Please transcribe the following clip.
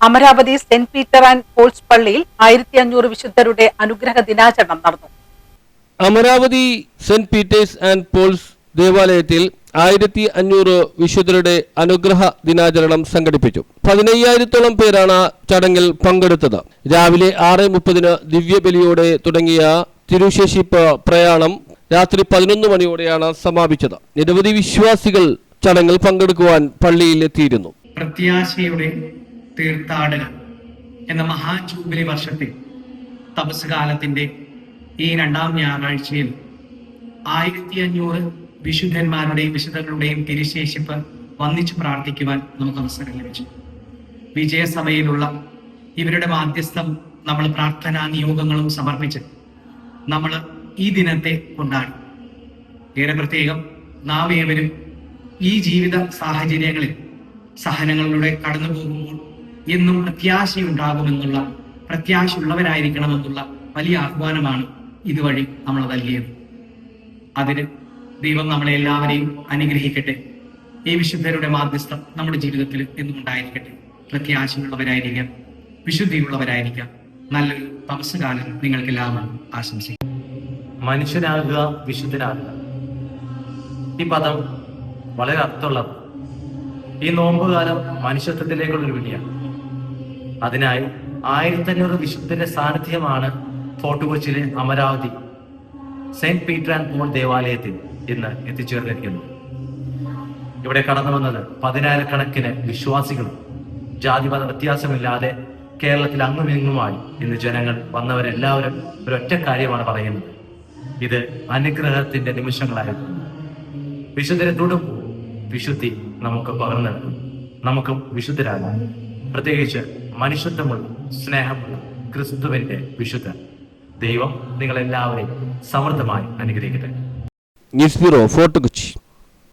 Amaravati Saint Peter and Paul's പള്ളിയിൽ 1500 വിശുദ്ധരുടെ അനുഗ്രഹ ദിനാചരണം നടന്നു. Amaravathi Saint Peter's and Paul's ദേവാലയത്തിൽ 1500 വിശുദ്ധരുടെ അനുഗ്രഹ ദിനാചരണം സംഘടിപ്പിച്ചു. 15,000-ഓളം പേരാണ് ചടങ്ങിൽ പങ്കെടുത്തത്. രാവിലെ 6:30 ദിവ്യബലിയോടെ തുടങ്ങിയ തിരുശേഷിപ്പ് പ്രയാണം രാത്രി 11 മണിയോടെയാണ് സമാപിച്ചത്. നിരവധി വിശ്വാസികൾ ചടങ്ങിൽ പങ്കെടുക്കുവാൻ പള്ളിയിൽ എത്തിയിരുന്നു. പ്രത്യാശയുടെ തീർത്ഥാടനം എന്ന മഹാജൂബിലി വർഷത്തിൽ തപസ് കാലത്തിന്റെ ഈ 2ാം ഞായറാഴ്ചയിൽ 1500 വിശുദ്ധന്മാരുടെയും വിശുദ്ധകളുടെയും തിരുശേഷിപ്പ് വന്ദിച്ചു പ്രാർത്ഥിക്കുവാൻ നമുക്ക് അവസരം ലഭിച്ചു. വിജയസഭയിലുള്ള ഇവരുടെ മാധ്യസ്ഥം നമ്മൾ പ്രാർത്ഥനാ നിയോഗങ്ങളും സമർപ്പിച്ച് നമ്മൾ ഈ ദിനത്തെ കൊണ്ടാടി. ഏറെ പ്രത്യേകം നാം ഏവരും ഈ ജീവിത സാഹചര്യങ്ങളിൽ സഹനങ്ങളിലൂടെ കടന്നു പോകുമ്പോൾ എന്നും പ്രത്യാശയുണ്ടാകുമെന്നുള്ള, പ്രത്യാശയുള്ളവരായിരിക്കണമെന്നുള്ള വലിയ ആഹ്വാനമാണ് ഇതുവഴി നമ്മൾ നൽകിയത്. അതിന് ദൈവം നമ്മളെ എല്ലാവരെയും അനുഗ്രഹിക്കട്ടെ. ഈ വിശുദ്ധരുടെ മാധ്യസ്ഥം നമ്മുടെ ജീവിതത്തിൽ എന്നും ഉണ്ടായിരിക്കട്ടെ. പ്രത്യാശയുള്ളവരായിരിക്കാം, വിശുദ്ധിയുള്ളവരായിരിക്കാം. നല്ലൊരു തപസ്സുകാലം നിങ്ങൾക്കെല്ലാവരും ആശംസിക്കും. മനുഷ്യനാകുക, വിശുദ്ധനാകുക, ഈ പദം വളരെ അർത്ഥമുള്ളത്. ഈ നോമ്പുകാലം മനുഷ്യത്വത്തിലേക്കുള്ളൊരു വിളിയാണ്. അതിനായി 1500 വിശുദ്ധന്റെ സാന്നിധ്യമാണ് ഫോർട്ട് കൊച്ചിയിലെ Amaravathi Saint Peter and Paul ദേവാലയത്തിൽ ഇന്ന് എത്തിച്ചേർന്നിരിക്കുന്നത്. ഇവിടെ കടന്നു വന്നത് 10,000-കണക്കിന് വിശ്വാസികളും ജാതിമത വ്യത്യാസമില്ലാതെ കേരളത്തിൽ അങ്ങുമിങ്ങുമായി ഇന്ന് ജനങ്ങൾ വന്നവരെല്ലാവരും ഒരൊറ്റ കാര്യമാണ് പറയുന്നത്: ഇത് അനുഗ്രഹത്തിന്റെ നിമിഷങ്ങളായിരുന്നു. വിശുദ്ധരെ തൊടുമ്പോൾ വിശുദ്ധി നമുക്ക് പകർന്നു നൽകും. നമുക്കും വിശുദ്ധരാകാം. പ്രത്യേകിച്ച് മനുഷ്യത്വമുള്ള, സ്നേഹമുള്ള ക്രിസ്തുവിന്റെ വിശുദ്ധർ. ദൈവം നിങ്ങളെല്ലാവരെയും സമൃദ്ധമായി അനുഗ്രഹിക്കട്ടെ. News bureau, fort Kochi.